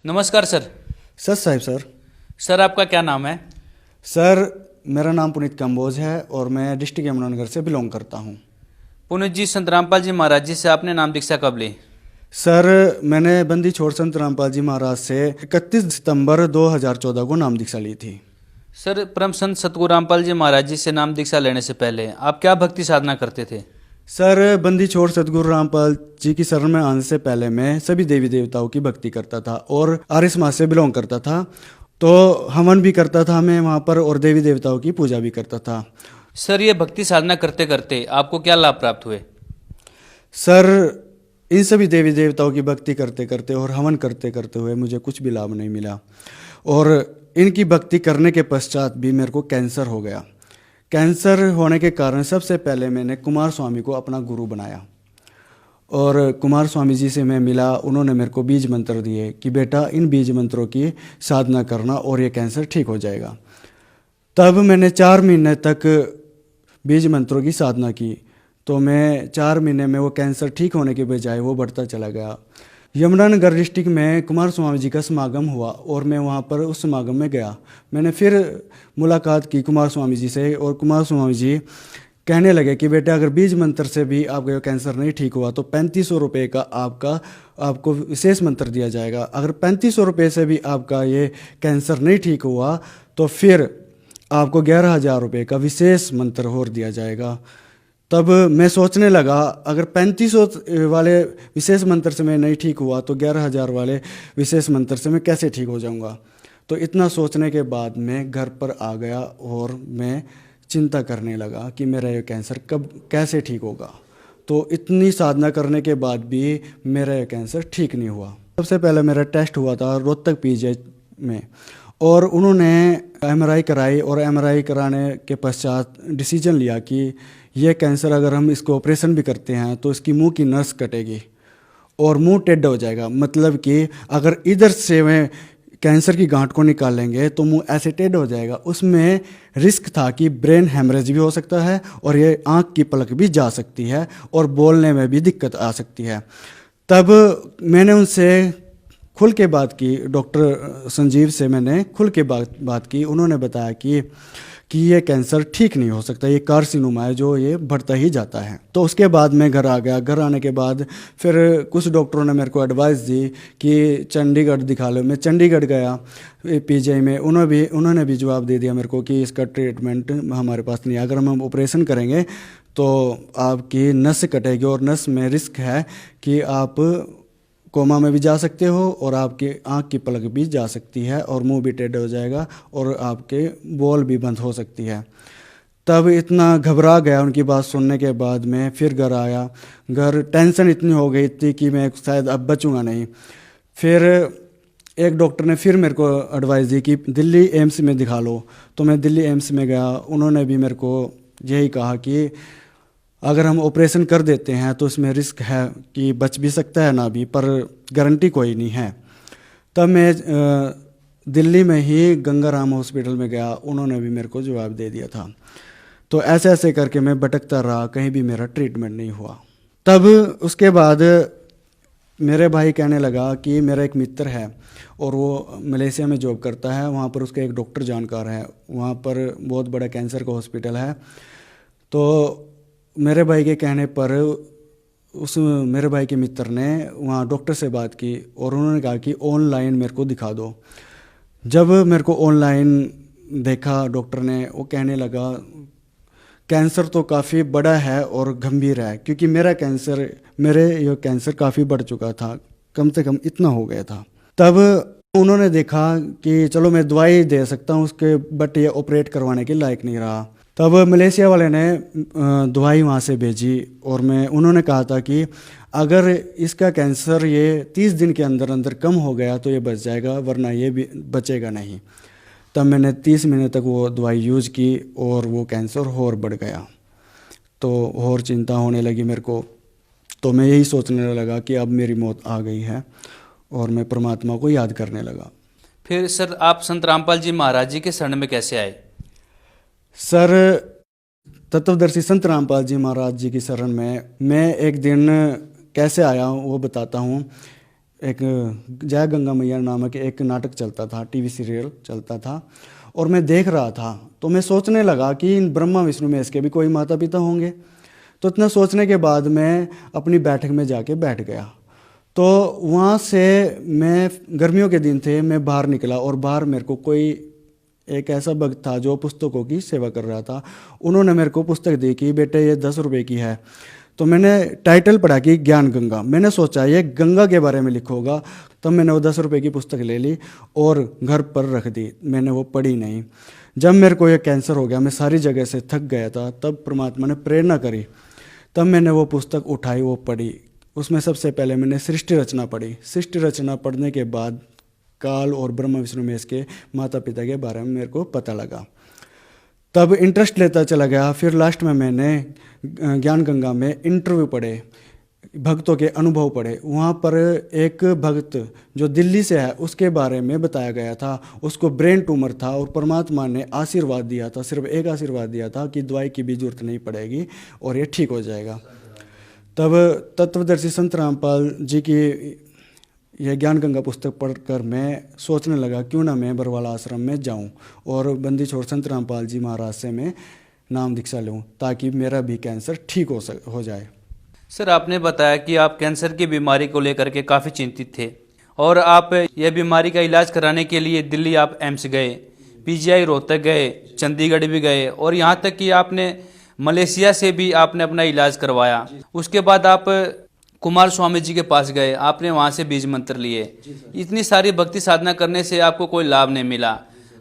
नमस्कार sir. Sir Sahib sir. Sir आपका क्या नाम है? सर मेरा नाम पुनीत कंबोज है और मैं डिस्ट्रिक्ट यमुनानगर से बिलोंग करता हूँ। पुनीत जी, संत रामपाल जी महाराज जी से आपने नाम दीक्षा कब ली? सर मैंने बंदी छोड़ संत रामपाल जी महाराज से 31 सितंबर 2014 को नाम दीक्षा ली थी। सर, परम संत सतगुरु रामपाल जी महाराज जी से नाम दीक्षा लेने से पहले आप क्या भक्ति साधना करते थे? सर बंदी छोड़ सतगुरु रामपाल जी की शरण में आने से पहले मैं सभी देवी देवताओं की भक्ति करता था और आर्य समाज से बिलोंग करता था, तो हवन भी करता था मैं वहाँ पर और देवी देवताओं की पूजा भी करता था। सर, ये भक्ति साधना करते करते आपको क्या लाभ प्राप्त हुए? सर इन सभी देवी देवताओं की भक्ति करते करते और हवन करते करते हुए मुझे कुछ भी लाभ नहीं मिला और इनकी भक्ति करने के पश्चात भी मेरे को कैंसर हो गया। कैंसर होने के कारण सबसे पहले मैंने कुमार स्वामी को अपना गुरु बनाया और कुमार स्वामी जी से मैं मिला। उन्होंने मेरे को बीज मंत्र दिए कि बेटा इन बीज मंत्रों की साधना करना और ये कैंसर ठीक हो जाएगा। तब मैंने 4 महीने तक बीज मंत्रों की साधना की, तो मैं 4 महीने में वो कैंसर ठीक होने के बजाय वो बढ़ता चला गया। यमुनानगर डिस्ट्रिक्ट में कुमार स्वामी जी का समागम हुआ और मैं वहाँ पर उस समागम में गया। मैंने फिर मुलाकात की कुमार स्वामी जी से और कुमार स्वामी जी कहने लगे कि बेटा अगर बीज मंत्र से भी आपका कैंसर नहीं ठीक हुआ तो 3500 रुपये का आपको विशेष मंत्र दिया जाएगा। अगर 3500 रुपये से भी आपका ये कैंसर नहीं ठीक हुआ तो फिर आपको 11,000 रुपये का विशेष मंत्र और दिया जाएगा। तब मैं सोचने लगा अगर 3500 वाले विशेष मंत्र से मैं नहीं ठीक हुआ तो 11,000 वाले विशेष मंत्र से मैं कैसे ठीक हो जाऊंगा। तो इतना सोचने के बाद मैं घर पर आ गया और मैं चिंता करने लगा कि मेरा ये कैंसर कब कैसे ठीक होगा। तो इतनी साधना करने के बाद भी मेरा ये कैंसर ठीक नहीं हुआ। सबसे पहले मेरा टेस्ट हुआ था रोहतक पीजी में और उन्होंने एमआरआई कराई और एमआरआई कराने के पश्चात डिसीजन लिया कि ये कैंसर अगर हम इसको ऑपरेशन भी करते हैं तो इसकी मुंह की नस कटेगी और मुंह टेढ़ा हो जाएगा। मतलब कि अगर इधर से मैं कैंसर की गांठ को निकालेंगे तो मुंह ऐसे टेढ़ा हो जाएगा। उसमें रिस्क था कि ब्रेन हेमरेज भी हो सकता है और ये आंख की पलक भी जा सकती है और बोलने में भी दिक्कत आ सकती है। तब मैंने उनसे खुल के बात की, डॉक्टर संजीव से मैंने खुल के बात की। उन्होंने बताया कि ये कैंसर ठीक नहीं हो सकता, ये कार्सिनोमा है जो ये बढ़ता ही जाता है। तो उसके बाद मैं घर आ गया। घर आने के बाद फिर कुछ डॉक्टरों ने मेरे को एडवाइस दी कि चंडीगढ़ दिखा लो। मैं चंडीगढ़ गया पीजीआई में। उन्होंने भी जवाब दे दिया मेरे को कि इसका ट्रीटमेंट हमारे पास नहीं है, अगर हम ऑपरेशन करेंगे तो आपकी नस कटेगी और नस में रिस्क है कि आप कोमा में भी जा सकते हो और आपकी आंख की पलक भी जा सकती है और मुंह भी टेढ़ा हो जाएगा और आपके बोल भी बंद हो सकती है। तब इतना घबरा गया उनकी बात सुनने के बाद। मैं फिर घर आया। घर टेंशन इतनी हो गई थी कि मैं शायद अब बचूंगा नहीं। फिर एक डॉक्टर ने फिर मेरे को एडवाइस दी कि दिल्ली एम्स में दिखा लो। तो मैं दिल्ली एम्स में गया। उन्होंने भी मेरे को यही कहा कि अगर हम ऑपरेशन कर देते हैं तो इसमें रिस्क है कि बच भी सकता है ना भी, पर गारंटी कोई नहीं है। तब मैं दिल्ली में ही गंगाराम हॉस्पिटल में गया। उन्होंने भी मेरे को जवाब दे दिया था। तो ऐसे ऐसे करके मैं भटकता रहा, कहीं भी मेरा ट्रीटमेंट नहीं हुआ। तब उसके बाद मेरे भाई कहने लगा कि मेरा एक मित्र है और वो मलेशिया में जॉब करता है, वहाँ पर उसका एक डॉक्टर जानकार है, वहाँ पर बहुत बड़ा कैंसर का हॉस्पिटल है। तो मेरे भाई के कहने पर मेरे भाई के मित्र ने वहाँ डॉक्टर से बात की और उन्होंने कहा कि ऑनलाइन मेरे को दिखा दो। जब मेरे को ऑनलाइन देखा डॉक्टर ने, वो कहने लगा कैंसर तो काफ़ी बड़ा है और गंभीर है, क्योंकि मेरे ये कैंसर काफ़ी बढ़ चुका था, कम से कम इतना हो गया था। तब उन्होंने देखा कि चलो मैं दवाई दे सकता हूँ उसके, बट ये ऑपरेट करवाने के लायक नहीं रहा। तब मलेशिया वाले ने दवाई वहाँ से भेजी और उन्होंने कहा था कि अगर इसका कैंसर ये 30 दिन के अंदर अंदर कम हो गया तो ये बच जाएगा, वरना ये भी बचेगा नहीं। तब मैंने 30 महीने तक वो दवाई यूज़ की और वो कैंसर और बढ़ गया। तो और चिंता होने लगी मेरे को। तो मैं यही सोचने लगा कि अब मेरी मौत आ गई है और मैं परमात्मा को याद करने लगा। फिर सर आप संत रामपाल जी महाराज जी के शरण में कैसे आए? सर तत्वदर्शी संत रामपाल जी महाराज जी की शरण में मैं एक दिन कैसे आया हूँ वो बताता हूँ। एक जय गंगा मैया नामक एक नाटक चलता था, टीवी सीरियल चलता था, और मैं देख रहा था। तो मैं सोचने लगा कि इन ब्रह्मा विष्णु महेश के भी कोई माता पिता होंगे। तो इतना सोचने के बाद मैं अपनी बैठक में जाके बैठ गया। तो वहाँ से मैं, गर्मियों के दिन थे, मैं बाहर निकला और बाहर मेरे को कोई एक ऐसा भक्त था जो पुस्तकों की सेवा कर रहा था। उन्होंने मेरे को पुस्तक दी कि बेटे ये 10 रुपये की है। तो मैंने टाइटल पढ़ा कि ज्ञान गंगा। मैंने सोचा ये गंगा के बारे में लिखा होगा। तब मैंने वो 10 रुपये की पुस्तक ले ली और घर पर रख दी। मैंने वो पढ़ी नहीं। जब मेरे को ये कैंसर हो गया, मैं सारी जगह से थक गया था, तब परमात्मा ने प्रेरणा करी। तब मैंने वो पुस्तक उठाई, वो पढ़ी। उसमें सबसे पहले मैंने सृष्टि रचना पढ़ी। सृष्टि रचना पढ़ने के बाद काल और ब्रह्मा विष्णु महेश के माता पिता के बारे में मेरे को पता लगा। तब इंटरेस्ट लेता चला गया। फिर लास्ट में मैंने ज्ञान गंगा में इंटरव्यू पढ़े, भक्तों के अनुभव पढ़े। वहाँ पर एक भक्त जो दिल्ली से है उसके बारे में बताया गया था। उसको ब्रेन ट्यूमर था और परमात्मा ने आशीर्वाद दिया था, सिर्फ एक आशीर्वाद दिया था कि दवाई की भी जरूरत नहीं पड़ेगी और ये ठीक हो जाएगा। तब तत्वदर्शी संत रामपाल जी की यह ज्ञान गंगा पुस्तक पढ़कर मैं सोचने लगा क्यों ना मैं बरवाला आश्रम में जाऊं और बंदी छोड़ संत रामपाल जी महाराज से मैं नाम दीक्षा लूं, ताकि मेरा भी कैंसर ठीक हो जाए। सर, आपने बताया कि आप कैंसर की बीमारी को लेकर के काफ़ी चिंतित थे और आप यह बीमारी का इलाज कराने के लिए दिल्ली आप एम्स गए, पीजीआई रोहतक गए, चंडीगढ़ भी गए और यहाँ तक कि आपने मलेशिया से भी आपने अपना इलाज करवाया। उसके बाद आप कुमार स्वामी जी के पास गए, आपने वहाँ से बीज मंत्र लिए। इतनी सारी भक्ति साधना करने से आपको कोई लाभ नहीं मिला,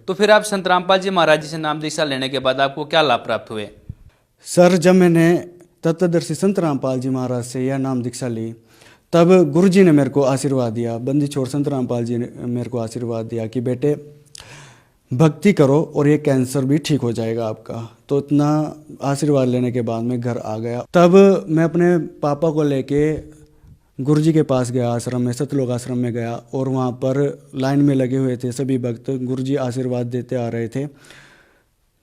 तो फिर आप संत रामपाल जी महाराज जी से नाम दीक्षा लेने के बाद आपको क्या लाभ प्राप्त हुए? सर, जब मैंने तत्वदर्शी संत रामपाल जी महाराज से यह नाम दीक्षा ली, तब गुरु जी ने मेरे को आशीर्वाद दिया। बंदी छोड़ संत रामपाल जी ने मेरे को आशीर्वाद दिया कि बेटे भक्ति करो और ये कैंसर भी ठीक हो जाएगा आपका। तो इतना आशीर्वाद लेने के बाद मैं घर आ गया। तब मैं अपने पापा को लेके गुरुजी के पास गया, आश्रम में, सतलोक आश्रम में गया और वहाँ पर लाइन में लगे हुए थे सभी भक्त। गुरुजी आशीर्वाद देते आ रहे थे।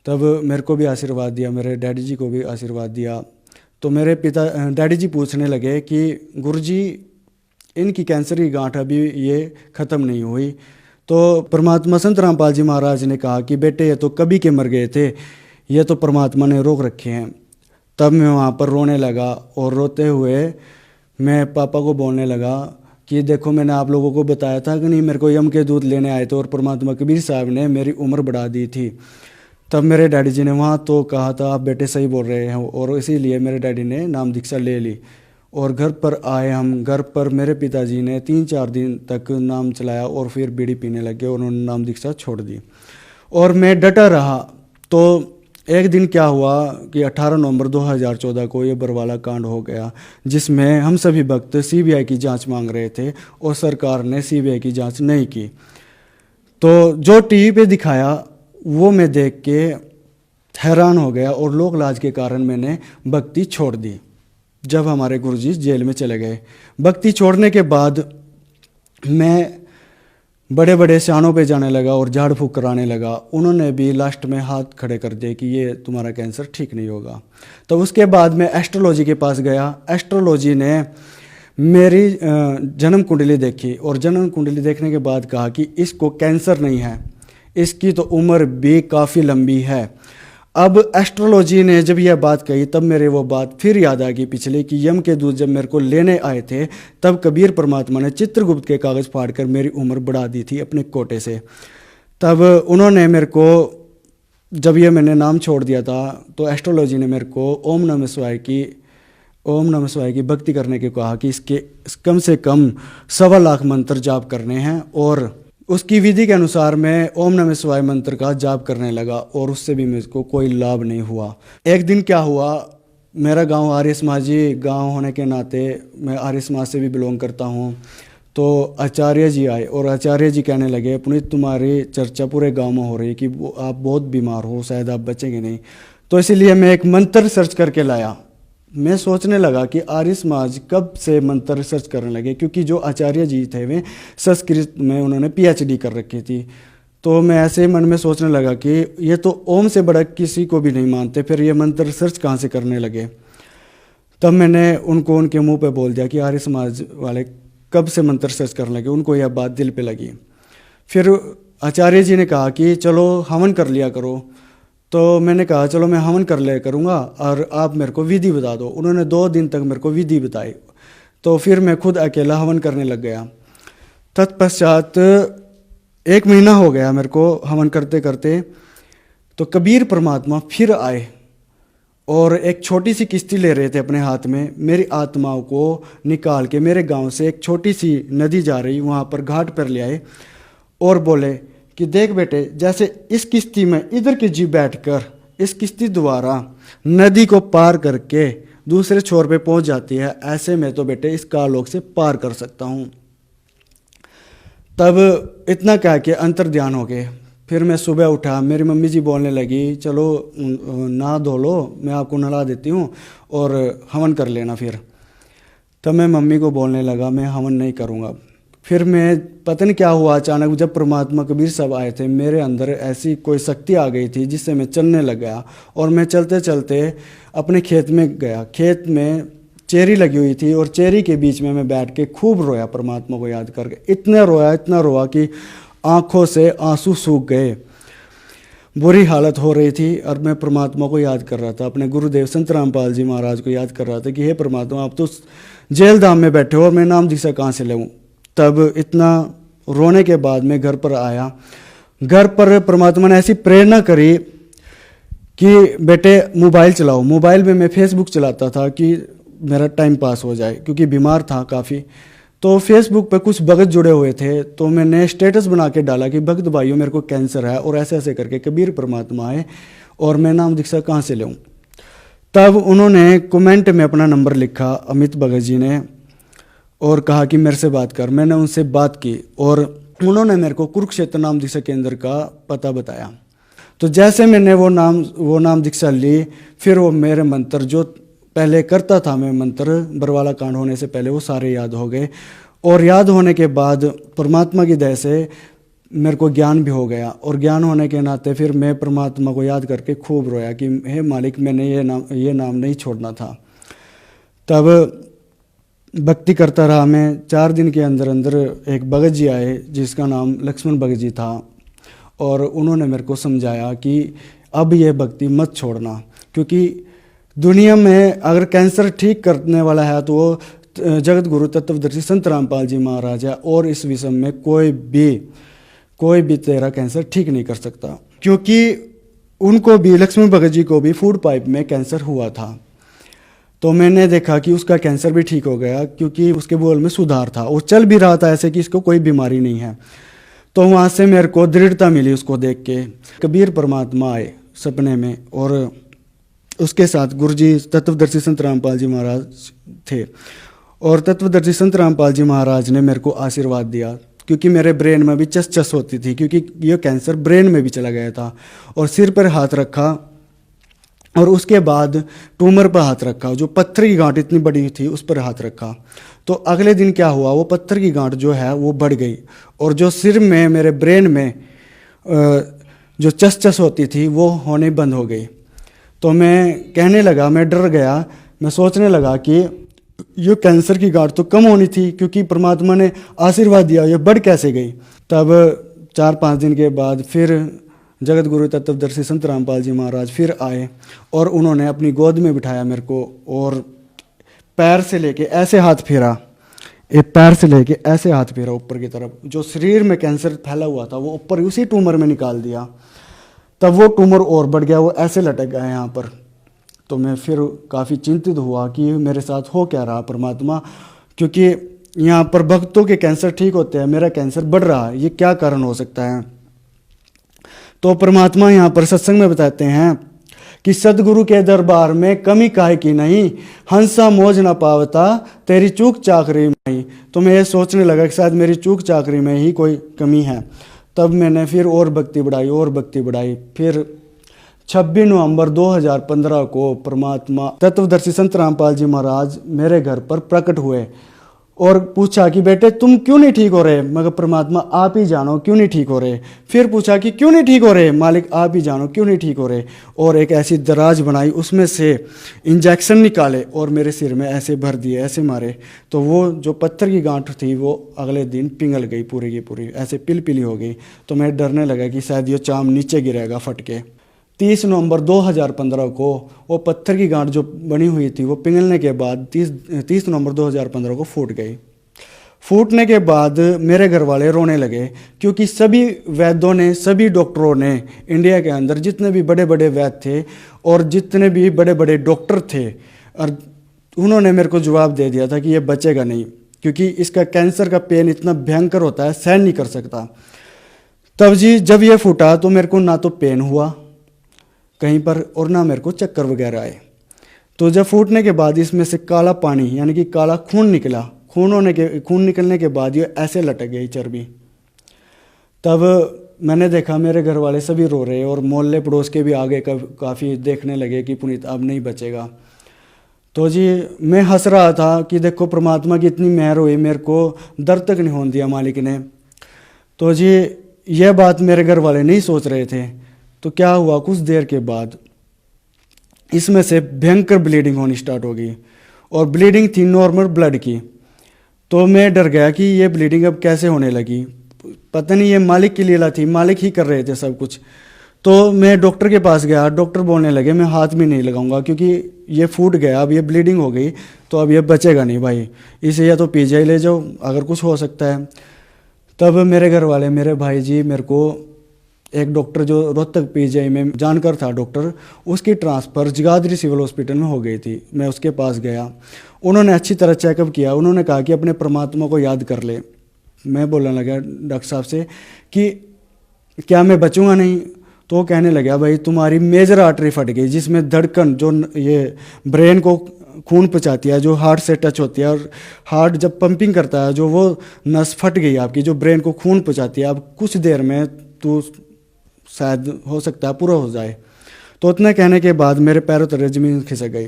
तब मेरे को भी आशीर्वाद दिया, मेरे डैडी जी को भी आशीर्वाद दिया। तो मेरे डैडी जी पूछने लगे कि गुरुजी इनकी कैंसर की गांठ अभी ये ख़त्म नहीं हुई। तो परमात्मा संत रामपाल जी महाराज ने कहा कि बेटे ये तो कभी के मर गए थे, ये तो परमात्मा ने रोक रखे हैं। तब मैं वहाँ पर रोने लगा और रोते हुए मैं पापा को बोलने लगा कि देखो मैंने आप लोगों को बताया था कि नहीं, मेरे को यम के दूध लेने आए थे और परमात्मा कबीर साहब ने मेरी उम्र बढ़ा दी थी। तब मेरे डैडी जी ने वहाँ तो कहा था आप बेटे सही बोल रहे हैं, और इसीलिए मेरे डैडी ने नाम दीक्षा ले ली। और घर पर आए हम, घर पर मेरे पिताजी ने 3-4 दिन तक नाम चलाया और फिर बीड़ी पीने लगे और उन्होंने नाम दीक्षा छोड़ दी और मैं डटा रहा। तो एक दिन क्या हुआ कि 18 नवंबर 2014 को ये बरवाला कांड हो गया, जिसमें हम सभी भक्त सीबीआई की जांच मांग रहे थे और सरकार ने सीबीआई की जांच नहीं की। तो जो टीवी पे दिखाया वो मैं देख के हैरान हो गया और लोक लाज के कारण मैंने भक्ति छोड़ दी। जब हमारे गुरुजी जेल में चले गए, भक्ति छोड़ने के बाद मैं बड़े बड़े शानों पे जाने लगा और झाड़ फूक कराने लगा। उन्होंने भी लास्ट में हाथ खड़े कर दिए कि ये तुम्हारा कैंसर ठीक नहीं होगा। तो उसके बाद मैं एस्ट्रोलॉजी के पास गया। एस्ट्रोलॉजी ने मेरी जन्म कुंडली देखी और जन्म कुंडली देखने के बाद कहा कि इसको कैंसर नहीं है, इसकी तो उम्र भी काफ़ी लंबी है। अब एस्ट्रोलॉजी ने जब यह बात कही तब मेरे वो बात फिर याद आ गई पिछले कि यम के दूध जब मेरे को लेने आए थे तब कबीर परमात्मा ने चित्रगुप्त के कागज़ फाड़कर मेरी उम्र बढ़ा दी थी अपने कोटे से। तब उन्होंने मेरे को, जब ये मैंने नाम छोड़ दिया था, तो एस्ट्रोलॉजी ने मेरे को ओम नमः शिवाय की भक्ति करने के कहा कि इसके कम से कम 1.25 लाख मंत्र जाप करने हैं। और उसकी विधि के अनुसार मैं ओम नमः शिवाय मंत्र का जाप करने लगा और उससे भी मुझको कोई लाभ नहीं हुआ। एक दिन क्या हुआ, मेरा गांव आर्य समाजी गांव होने के नाते मैं आर्य समाज से भी बिलोंग करता हूं। तो आचार्य जी आए और आचार्य जी कहने लगे पुनीत तुम्हारी चर्चा पूरे गांव में हो रही कि आप बहुत बीमार हो, शायद आप बचेंगे नहीं। तो इसीलिए मैं एक मंत्र सर्च करके लाया। मैं सोचने लगा कि आर्य समाज कब से मंत्र रिसर्च करने लगे, क्योंकि जो आचार्य जी थे वे संस्कृत में उन्होंने PhD कर रखी थी। तो मैं ऐसे मन में सोचने लगा कि ये तो ओम से बड़ा किसी को भी नहीं मानते, फिर ये मंत्र रिसर्च कहाँ से करने लगे। तब मैंने उनको उनके मुंह पे बोल दिया कि आर्य समाज वाले कब से मंत्र सर्च करने लगे, उनको यह बात दिल पे लगी। फिर आचार्य जी ने कहा कि चलो हवन कर लिया करो। तो मैंने कहा चलो मैं हवन कर लिया करूँगा और आप मेरे को विधि बता दो। उन्होंने 2 दिन तक मेरे को विधि बताई। तो फिर मैं खुद अकेला हवन करने लग गया। तत्पश्चात 1 महीना हो गया मेरे को हवन करते करते। तो कबीर परमात्मा फिर आए और एक छोटी सी किश्ती ले रहे थे अपने हाथ में। मेरी आत्माओं को निकाल के मेरे गांव से एक छोटी सी नदी जा रही, वहाँ पर घाट पर ले आए और बोले कि देख बेटे, जैसे इस किश्ती में इधर की जी बैठकर इस किश्ती द्वारा नदी को पार करके दूसरे छोर पे पहुंच जाती है, ऐसे में तो बेटे इस कालोक से पार कर सकता हूँ। तब इतना कह के अंतर ध्यान हो गए। फिर मैं सुबह उठा, मेरी मम्मी जी बोलने लगी चलो नहा धो लो, मैं आपको नहला देती हूँ और हवन कर लेना। फिर तब मैं मम्मी को बोलने लगा मैं हवन नहीं करूँगा। फिर मैं पता नहीं क्या हुआ, अचानक जब परमात्मा कबीर साहब आए थे, मेरे अंदर ऐसी कोई शक्ति आ गई थी जिससे मैं चलने लग गया और मैं चलते चलते अपने खेत में गया। खेत में चेरी लगी हुई थी और चेरी के बीच में मैं बैठ के खूब रोया परमात्मा को याद करके। इतना रोया कि आंखों से आंसू सूख गए, बुरी हालत हो रही थी। और मैं परमात्मा को याद कर रहा था, अपने गुरुदेव संत रामपाल जी महाराज को याद कर रहा था कि हे परमात्मा, आप तो जेल धाम में बैठे हो और मैं नाम दीक्षा कहाँ से लूँ। तब इतना रोने के बाद मैं घर पर आया। घर पर परमात्मा ने ऐसी प्रेरणा करी कि बेटे मोबाइल चलाओ। मोबाइल में मैं फेसबुक चलाता था कि मेरा टाइम पास हो जाए, क्योंकि बीमार था काफ़ी। तो फेसबुक पे कुछ भगत जुड़े हुए थे, तो मैंने स्टेटस बना के डाला कि भक्त भाइयों मेरे को कैंसर है और ऐसे ऐसे करके कबीर परमात्मा आए और मैं नाम दीक्षा कहाँ से लूँ। तब उन्होंने कमेंट में अपना नंबर लिखा, अमित भगत जी ने, और कहा कि मेरे से बात कर। मैंने उनसे बात की और उन्होंने मेरे को कुरुक्षेत्र नाम दीक्षा केंद्र का पता बताया। तो जैसे मैंने वो नाम दीक्षा ली, फिर वो मेरे मंत्र जो पहले करता था मैं मंत्र बरवाला कांड होने से पहले, वो सारे याद हो गए। और याद होने के बाद परमात्मा की दया से मेरे को ज्ञान भी हो गया। और ज्ञान होने के नाते फिर मैं परमात्मा को याद करके खूब रोया कि हे मालिक, मैंने ये नाम नहीं छोड़ना था। तब भक्ति करता रहा मैं। 4 दिन के अंदर अंदर एक भगत जी आए जिसका नाम लक्ष्मण भगत जी था, और उन्होंने मेरे को समझाया कि अब ये भक्ति मत छोड़ना, क्योंकि दुनिया में अगर कैंसर ठीक करने वाला है तो वो जगत गुरु तत्वदर्शी संत रामपाल जी महाराज है, और इस विषय में कोई भी तेरा कैंसर ठीक नहीं कर सकता। क्योंकि उनको भी, लक्ष्मण भगत जी को भी फूड पाइप में कैंसर हुआ था। तो मैंने देखा कि उसका कैंसर भी ठीक हो गया, क्योंकि उसके बोल में सुधार था। वो चल भी रहा था ऐसे कि इसको कोई बीमारी नहीं है। तो वहाँ से मेरे को दृढ़ता मिली उसको देख के। कबीर परमात्मा आए सपने में, और उसके साथ गुरुजी तत्वदर्शी संत रामपाल जी महाराज थे। और तत्वदर्शी संत रामपाल जी महाराज ने मेरे को आशीर्वाद दिया, क्योंकि मेरे ब्रेन में भी चस होती थी, क्योंकि ये कैंसर ब्रेन में भी चला गया था। और सिर पर हाथ रखा और उसके बाद ट्यूमर पर हाथ रखा, जो पत्थर की गांठ इतनी बड़ी थी उस पर हाथ रखा। तो अगले दिन क्या हुआ, वो पत्थर की गांठ जो है वो बढ़ गई, और जो सिर में मेरे ब्रेन में जो चस होती थी वो होने बंद हो गई। तो मैं कहने लगा, मैं डर गया, मैं सोचने लगा कि ये कैंसर की गांठ तो कम होनी थी, क्योंकि परमात्मा ने आशीर्वाद दिया, ये बढ़ कैसे गई। तब 4-5 दिन के बाद फिर जगत गुरु तत्वदर्शी संत रामपाल जी महाराज फिर आए, और उन्होंने अपनी गोद में बिठाया मेरे को, और पैर से लेके ऐसे हाथ फेरा, पैर से लेके ऐसे हाथ फेरा ऊपर की तरफ। जो शरीर में कैंसर फैला हुआ था वो ऊपर उसी ट्यूमर में निकाल दिया। तब वो ट्यूमर और बढ़ गया, वो ऐसे लटक गया यहाँ पर। तो मैं फिर काफ़ी चिंतित हुआ कि मेरे साथ हो क्या रहा परमात्मा, क्योंकि यहाँ पर भक्तों के कैंसर ठीक होते हैं, मेरा कैंसर बढ़ रहा है, ये क्या कारण हो सकता है। तो परमात्मा यहाँ पर सत्संग में बताते हैं कि सदगुरु के दरबार में कमी काहे की नहीं, हंसा मौज न पावता तेरी चूक चाकरी में ही। तो मैं ये सोचने लगा कि शायद मेरी चूक चाकरी में ही कोई कमी है। तब मैंने फिर और भक्ति बढ़ाई। फिर 26 नवंबर 2015 को परमात्मा तत्वदर्शी संत रामपाल जी महाराज मेरे घर पर प्रकट हुए, और पूछा कि बेटे तुम क्यों नहीं ठीक हो रहे। मगर परमात्मा आप ही जानो क्यों नहीं ठीक हो रहे। फिर पूछा कि क्यों नहीं ठीक हो रहे, मालिक आप ही जानो क्यों नहीं ठीक हो रहे। और एक ऐसी दराज बनाई, उसमें से इंजेक्शन निकाले और मेरे सिर में ऐसे भर दिए, ऐसे मारे। तो वो जो पत्थर की गांठ थी वो अगले दिन पिघल गई पूरी की पूरी, ऐसे पिली हो गई। तो मैं डरने लगा कि शायद ये चाम नीचे गिरेगा फट के। 30 नवंबर 2015 को वो पत्थर की गांठ जो बनी हुई थी वो पिघलने के बाद 30 नवंबर 2015 को फूट गई। फूटने के बाद मेरे घर वाले रोने लगे, क्योंकि सभी वैद्यों ने, सभी डॉक्टरों ने, इंडिया के अंदर जितने भी बड़े बड़े वैद्य थे और जितने भी बड़े बड़े डॉक्टर थे, और उन्होंने मेरे को जवाब दे दिया था कि ये बचेगा नहीं, क्योंकि इसका कैंसर का पेन इतना भयंकर होता है, सहन नहीं कर सकता। तब जी जब ये फूटा तो मेरे को ना तो पेन हुआ कहीं पर और ना मेरे को चक्कर वगैरह आए। तो जब फूटने के बाद इसमें से काला पानी यानी कि काला खून निकला। खून निकलने के बाद ये ऐसे लटक गई चर्बी। तब मैंने देखा मेरे घर वाले सभी रो रहे और मोहल्ले पड़ोस के भी आगे काफ़ी देखने लगे कि पुनीत अब नहीं बचेगा। तो जी मैं हंस रहा था कि देखो परमात्मा की इतनी मेहर हुई, मेरे को दर्द तक नहीं होने दिया मालिक ने। तो जी यह बात मेरे घर वाले नहीं सोच रहे थे। तो क्या हुआ, कुछ देर के बाद इसमें से भयंकर ब्लीडिंग होनी स्टार्ट हो गई और ब्लीडिंग थी नॉर्मल ब्लड की। तो मैं डर गया कि ये ब्लीडिंग अब कैसे होने लगी, पता नहीं ये मालिक की लीला थी, मालिक ही कर रहे थे सब कुछ। तो मैं डॉक्टर के पास गया, डॉक्टर बोलने लगे मैं हाथ भी नहीं लगाऊंगा क्योंकि ये फूट गया, अब ये ब्लीडिंग हो गई तो अब ये बचेगा नहीं भाई, इसे या तो पीजीआई ले जाओ अगर कुछ हो सकता है। तब मेरे घर वाले, मेरे भाई जी, मेरे को एक डॉक्टर जो रोहतक पीजीआई में जानकर था डॉक्टर, उसकी ट्रांसफ़र जगाधरी सिविल हॉस्पिटल में हो गई थी। मैं उसके पास गया, उन्होंने अच्छी तरह चेकअप किया। उन्होंने कहा कि अपने परमात्मा को याद कर ले। मैं बोलने लगा डॉक्टर साहब से कि क्या मैं बचूंगा नहीं। तो वो कहने लगा भाई तुम्हारी मेजर आर्टरी फट गई, जिसमें धड़कन जो ये ब्रेन को खून पहुँचाती है, जो हार्ट से टच होती है, और हार्ट जब पंपिंग करता है जो वो नस फट गई आपकी, जो ब्रेन को खून पहुँचाती है। अब कुछ देर में तो शायद हो सकता है पूरा हो जाए। तो उतना कहने के बाद मेरे पैरों तले जमीन खिसक गई।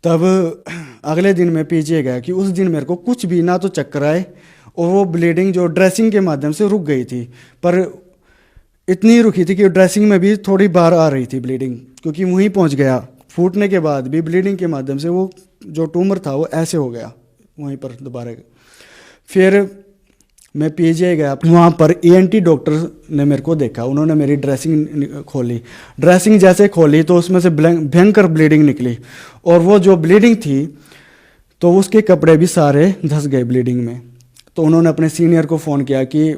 तब अगले दिन मैं पीजीआई गया कि उस दिन मेरे को कुछ भी ना तो चक्कर आए और वो ब्लीडिंग जो ड्रेसिंग के माध्यम से रुक गई थी, पर इतनी रुकी थी कि ड्रेसिंग में भी थोड़ी बाहर आ रही थी ब्लीडिंग, क्योंकि वहीं पहुंच गया। फूटने के बाद भी ब्लीडिंग के माध्यम से वो जो ट्यूमर था वो ऐसे हो गया वहीं पर दोबारा। फिर मैं पीजीआई गया, वहाँ पर ईएनटी डॉक्टर ने मेरे को देखा। उन्होंने मेरी ड्रेसिंग खोली। ड्रेसिंग जैसे खोली तो उसमें से भयंकर ब्लीडिंग निकली, और वो जो ब्लीडिंग थी तो उसके कपड़े भी सारे धंस गए ब्लीडिंग में। तो उन्होंने अपने सीनियर को फ़ोन किया कि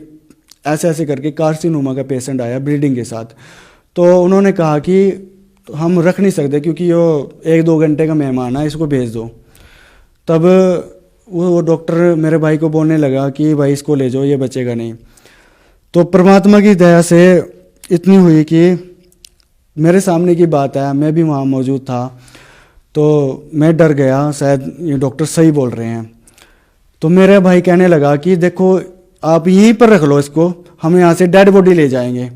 ऐसे ऐसे करके कार्सिनोमा का पेशेंट आया ब्लीडिंग के साथ। तो उन्होंने कहा कि हम रख नहीं सकते क्योंकि ये 1-2 घंटे का मेहमान है, इसको भेज दो। तब वो डॉक्टर मेरे भाई को बोलने लगा कि भाई इसको ले जाओ, ये बचेगा नहीं। तो परमात्मा की दया से इतनी हुई कि मेरे सामने की बात है, मैं भी वहाँ मौजूद था। तो मैं डर गया, शायद ये डॉक्टर सही बोल रहे हैं। तो मेरा भाई कहने लगा कि देखो आप यहीं पर रख लो इसको, हम यहाँ से डेड बॉडी ले जाएंगे।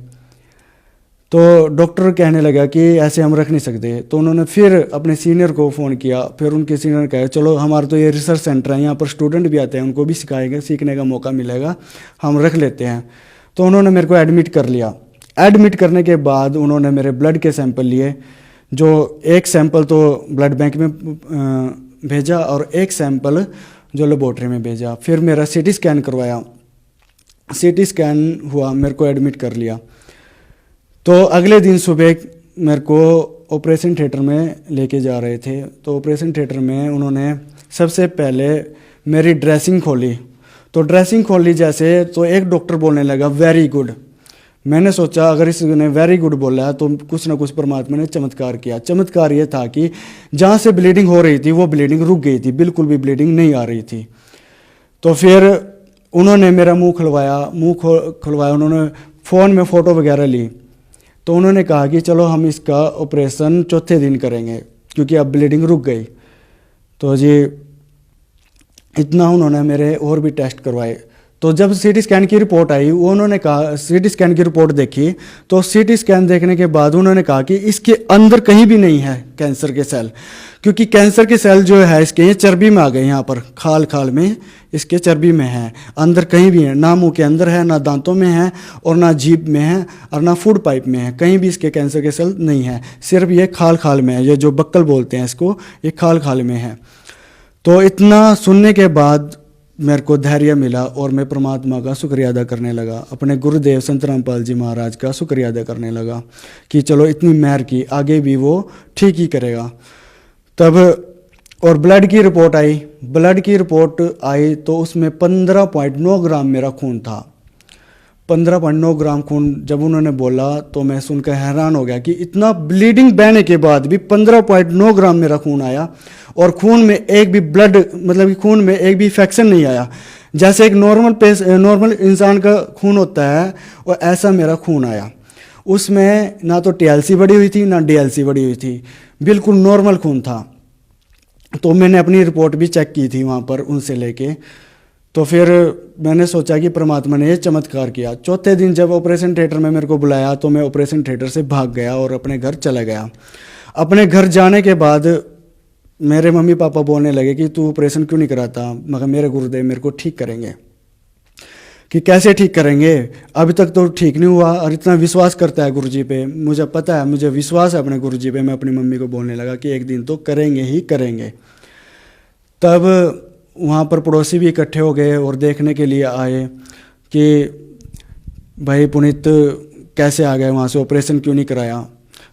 तो डॉक्टर कहने लगा कि ऐसे हम रख नहीं सकते। तो उन्होंने फिर अपने सीनियर को फ़ोन किया। फिर उनके सीनियर ने कहा चलो हमारा तो ये रिसर्च सेंटर है, यहाँ पर स्टूडेंट भी आते हैं, उनको भी सिखाएंगे, सीखने का मौका मिलेगा, हम रख लेते हैं। तो उन्होंने मेरे को एडमिट कर लिया। एडमिट करने के बाद उन्होंने मेरे ब्लड के सैंपल लिए, जो एक सैंपल तो ब्लड बैंक में भेजा और एक सैंपल जो लेबोरेटरी में भेजा। फिर मेरा सीटी स्कैन करवाया। सीटी स्कैन हुआ, मेरे को एडमिट कर लिया। तो अगले दिन सुबह मेरे को ऑपरेशन थिएटर में लेके जा रहे थे। तो ऑपरेशन थिएटर में उन्होंने सबसे पहले मेरी ड्रेसिंग खोली। तो ड्रेसिंग खोली जैसे तो एक डॉक्टर बोलने लगा वेरी गुड। मैंने सोचा अगर इसने वेरी गुड बोला है तो कुछ ना कुछ परमात्मा ने चमत्कार किया। चमत्कार ये था कि जहाँ से ब्लीडिंग हो रही थी वो ब्लीडिंग रुक गई थी, बिल्कुल भी ब्लीडिंग नहीं आ रही थी। तो फिर उन्होंने मेरा मुंह खुलवाया, उन्होंने फ़ोन में फ़ोटो वगैरह ली। तो उन्होंने कहा कि चलो हम इसका ऑपरेशन चौथे दिन करेंगे क्योंकि अब ब्लीडिंग रुक गई। तो जी इतना उन्होंने मेरे और भी टेस्ट करवाए। तो जब सीटी स्कैन की रिपोर्ट आई, वो उन्होंने कहा, सीटी स्कैन की रिपोर्ट देखी तो सीटी स्कैन देखने के बाद उन्होंने कहा कि इसके अंदर कहीं भी नहीं है कैंसर के सेल, क्योंकि कैंसर के सेल जो है इसके ये चर्बी में आ गए, यहाँ पर खाल खाल में इसके चर्बी में है, अंदर कहीं भी है, ना मुंह के अंदर है, ना दांतों में है, और ना जीभ में है, और ना फूड पाइप में है, कहीं भी इसके कैंसर के सेल नहीं है, सिर्फ ये खाल खाल में है, ये जो बक्कल बोलते हैं इसको, ये खाल खाल में है। तो इतना सुनने के बाद मेरे को धैर्य मिला और मैं परमात्मा का शुक्रिया अदा करने लगा, अपने गुरुदेव संत रामपाल जी महाराज का शुक्रिया अदा करने लगा कि चलो इतनी मेहर की, आगे भी वो ठीक ही करेगा। तब और ब्लड की रिपोर्ट आई, ब्लड की रिपोर्ट आई तो उसमें 15.9 ग्राम मेरा खून था। 15.9 ग्राम खून जब उन्होंने बोला तो मैं सुनकर हैरान हो गया कि इतना ब्लीडिंग बहने के बाद भी 15.9 ग्राम मेरा खून आया, और खून में एक भी ब्लड मतलब कि खून में एक भी इन्फेक्शन नहीं आया। जैसे एक नॉर्मल इंसान का खून होता है और ऐसा मेरा खून आया। उसमें ना तो टीएलसी बढ़ी हुई थी ना डीएलसी बढ़ी हुई थी, बिल्कुल नॉर्मल खून था। तो मैंने अपनी रिपोर्ट भी चेक की थी वहाँ पर उनसे लेके, तो फिर मैंने सोचा कि परमात्मा ने ये चमत्कार किया। चौथे दिन जब ऑपरेशन थिएटर में मेरे को बुलाया तो मैं ऑपरेशन थिएटर से भाग गया और अपने घर चला गया। अपने घर जाने के बाद मेरे मम्मी पापा बोलने लगे कि तू ऑपरेशन क्यों नहीं कराता, मगर मेरे गुरुदेव मेरे को ठीक करेंगे। कि कैसे ठीक करेंगे, अभी तक तो ठीक नहीं हुआ और इतना विश्वास करता है गुरुजी पे, मुझे पता है, मुझे विश्वास है अपने गुरुजी पे। मैं अपनी मम्मी को बोलने लगा कि एक दिन तो करेंगे ही करेंगे। तब वहाँ पर पड़ोसी भी इकट्ठे हो गए और देखने के लिए आए कि भाई पुनीत कैसे आ गए वहाँ से, ऑपरेशन क्यों नहीं कराया।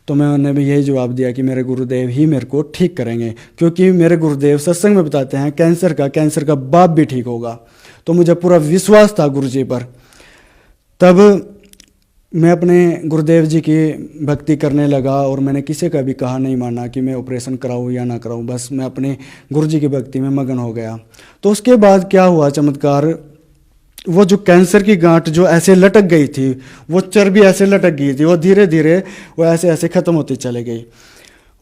तो मैं उन्हें भी यही जवाब दिया कि मेरे गुरुदेव ही मेरे को ठीक करेंगे, क्योंकि मेरे गुरुदेव सत्संग में बताते हैं कैंसर का बाप भी ठीक होगा। तो मुझे पूरा विश्वास था गुरुजी पर। तब मैं अपने गुरुदेव जी की भक्ति करने लगा और मैंने किसी का भी कहा नहीं माना कि मैं ऑपरेशन कराऊं या ना कराऊं, बस मैं अपने गुरुजी की भक्ति में मगन हो गया। तो उसके बाद क्या हुआ चमत्कार, वो जो कैंसर की गांठ जो ऐसे लटक गई थी, वो चर्बी ऐसे लटक गई थी, वो धीरे धीरे वो ऐसे ऐसे ख़त्म होती चली गई।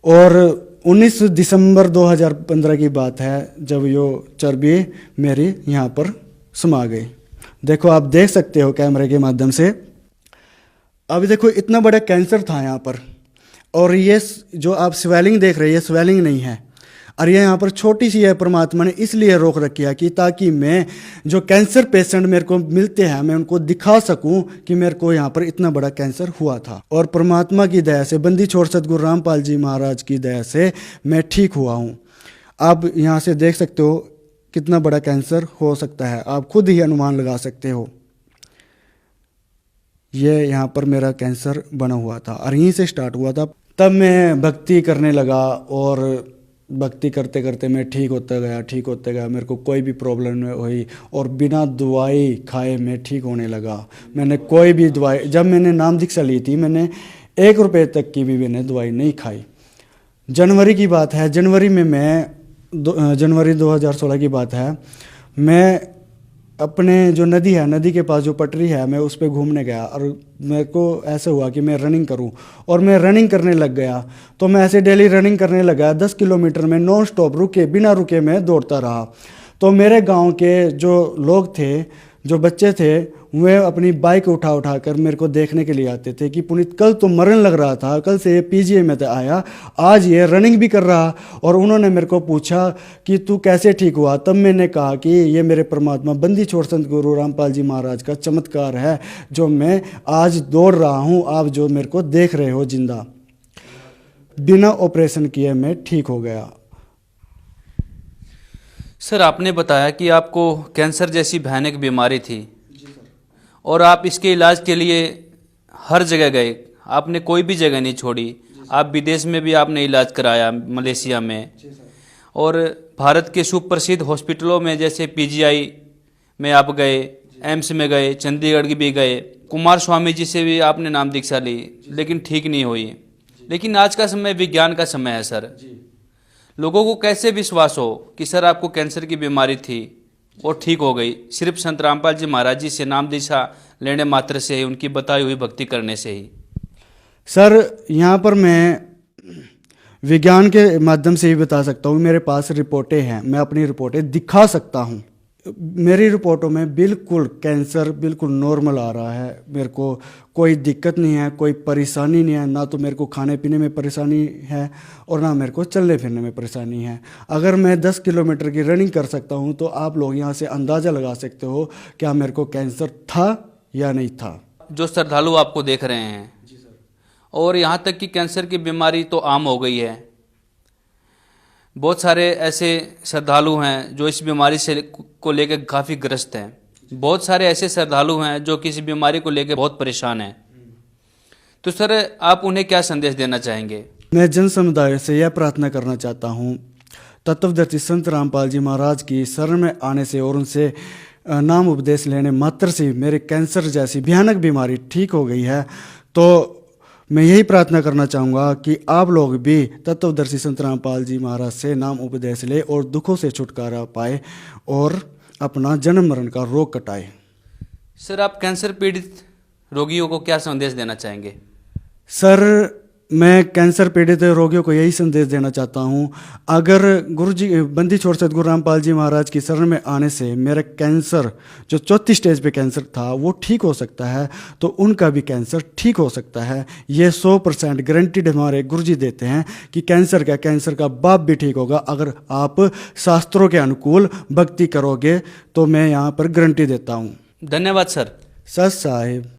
और 19 दिसंबर 2015 की बात है जब यो चर्बी मेरी यहाँ पर समा गई। देखो आप देख सकते हो कैमरे के माध्यम से, अभी देखो इतना बड़ा कैंसर था यहाँ पर, और ये जो आप स्वेलिंग देख रहे हैं ये स्वेलिंग नहीं है, और ये यहाँ पर छोटी सी है, परमात्मा ने इसलिए रोक रखी है कि ताकि मैं जो कैंसर पेशेंट मेरे को मिलते हैं मैं उनको दिखा सकूं कि मेरे को यहाँ पर इतना बड़ा कैंसर हुआ था। और परमात्मा की दया से, बंदी छोड़ सतगुरु रामपाल जी महाराज की दया से मैं ठीक हुआ हूँ। आप यहाँ से देख सकते हो कितना बड़ा कैंसर हो सकता है, आप खुद ही अनुमान लगा सकते हो। ये यहाँ पर मेरा कैंसर बना हुआ था और यहीं से स्टार्ट हुआ था। तब मैं भक्ति करने लगा और भक्ति करते करते मैं ठीक होता गया, मेरे को कोई भी प्रॉब्लम नहीं हुई और बिना दवाई खाए मैं ठीक होने लगा। मैंने कोई भी दवाई, जब मैंने नाम दीक्षा ली थी मैंने 1 रुपये तक की भी मैंने दवाई नहीं खाई। जनवरी की बात है, जनवरी 2016 की बात है, मैं अपने जो नदी है, नदी के पास जो पटरी है, मैं उस पर घूमने गया और मेरे को ऐसा हुआ कि मैं रनिंग करूं, और मैं रनिंग करने लग गया। तो मैं ऐसे डेली रनिंग करने लगा, 10 किलोमीटर में नॉन स्टॉप बिना रुके मैं दौड़ता रहा। तो मेरे गांव के जो लोग थे, जो बच्चे थे, वे अपनी बाइक उठा उठा कर मेरे को देखने के लिए आते थे कि पुनीत कल तो मरण लग रहा था, कल से ये पीजीआई में आया, आज ये रनिंग भी कर रहा। और उन्होंने मेरे को पूछा कि तू कैसे ठीक हुआ। तब मैंने कहा कि ये मेरे परमात्मा बंदी छोड़ संत गुरु रामपाल जी महाराज का चमत्कार है जो मैं आज दौड़ रहा हूँ, आप जो मेरे को देख रहे हो जिंदा। बिना ऑपरेशन किए मैं ठीक हो गया। सर आपने बताया कि आपको कैंसर जैसी भयानक बीमारी थी और आप इसके इलाज के लिए हर जगह गए, आपने कोई भी जगह नहीं छोड़ी। आप विदेश में भी आपने इलाज कराया, मलेशिया में, और भारत के सुप्रसिद्ध हॉस्पिटलों में जैसे पीजीआई में आप गए, एम्स में गए, चंडीगढ़ की भी गए, कुमार स्वामी जी से भी आपने नाम दीक्षा ली, लेकिन ठीक नहीं हुई। लेकिन आज का समय विज्ञान का समय है सर, लोगों को कैसे विश्वास हो कि सर आपको कैंसर की बीमारी थी और ठीक हो गई सिर्फ संत रामपाल जी महाराज जी से नाम दीक्षा लेने मात्र से ही, उनकी बताई हुई भक्ति करने से ही? सर यहाँ पर मैं विज्ञान के माध्यम से ही बता सकता हूँ, मेरे पास रिपोर्टें हैं, मैं अपनी रिपोर्टें दिखा सकता हूँ मेरी रिपोर्टों में बिल्कुल कैंसर बिल्कुल नॉर्मल आ रहा है। मेरे को कोई दिक्कत नहीं है, कोई परेशानी नहीं है, ना तो मेरे को खाने पीने में परेशानी है और ना मेरे को चलने फिरने में परेशानी है। अगर मैं 10 किलोमीटर की रनिंग कर सकता हूँ तो आप लोग यहाँ से अंदाज़ा लगा सकते हो क्या मेरे को कैंसर था या नहीं था। जो श्रद्धालु आपको देख रहे हैं, और यहाँ तक कि कैंसर की बीमारी तो आम हो गई है, बहुत सारे ऐसे श्रद्धालु हैं जो इस बीमारी से को लेकर काफ़ी ग्रस्त हैं। बहुत सारे ऐसे श्रद्धालु हैं जो किसी बीमारी को लेकर बहुत परेशान हैं। तो सर, आप उन्हें क्या संदेश देना चाहेंगे? मैं जन समुदाय से यह प्रार्थना करना चाहता हूँ, तत्वदर्शी संत रामपाल जी महाराज की शरण में आने से और उनसे नाम उपदेश लेने मात्र से मेरे कैंसर जैसी भयानक बीमारी ठीक हो गई है। तो मैं यही प्रार्थना करना चाहूँगा कि आप लोग भी तत्वदर्शी संत रामपाल जी महाराज से नाम उपदेश ले और दुखों से छुटकारा पाए और अपना जन्म मरण का रोग कटाए। सर, आप कैंसर पीड़ित रोगियों को क्या संदेश देना चाहेंगे? सर, मैं कैंसर पीड़ित रोगियों को यही संदेश देना चाहता हूँ, अगर गुरु जी बंदी छोड़ सतगुरु रामपाल जी महाराज की शरण में आने से मेरा कैंसर जो 4थी स्टेज पे कैंसर था वो ठीक हो सकता है, तो उनका भी कैंसर ठीक हो सकता है। ये 100% गारंटीड हमारे गुरु जी देते हैं कि कैंसर का बाप भी ठीक होगा अगर आप शास्त्रों के अनुकूल भक्ति करोगे। तो मैं यहाँ पर गारंटी देता हूँ। धन्यवाद सर। सच साहिब।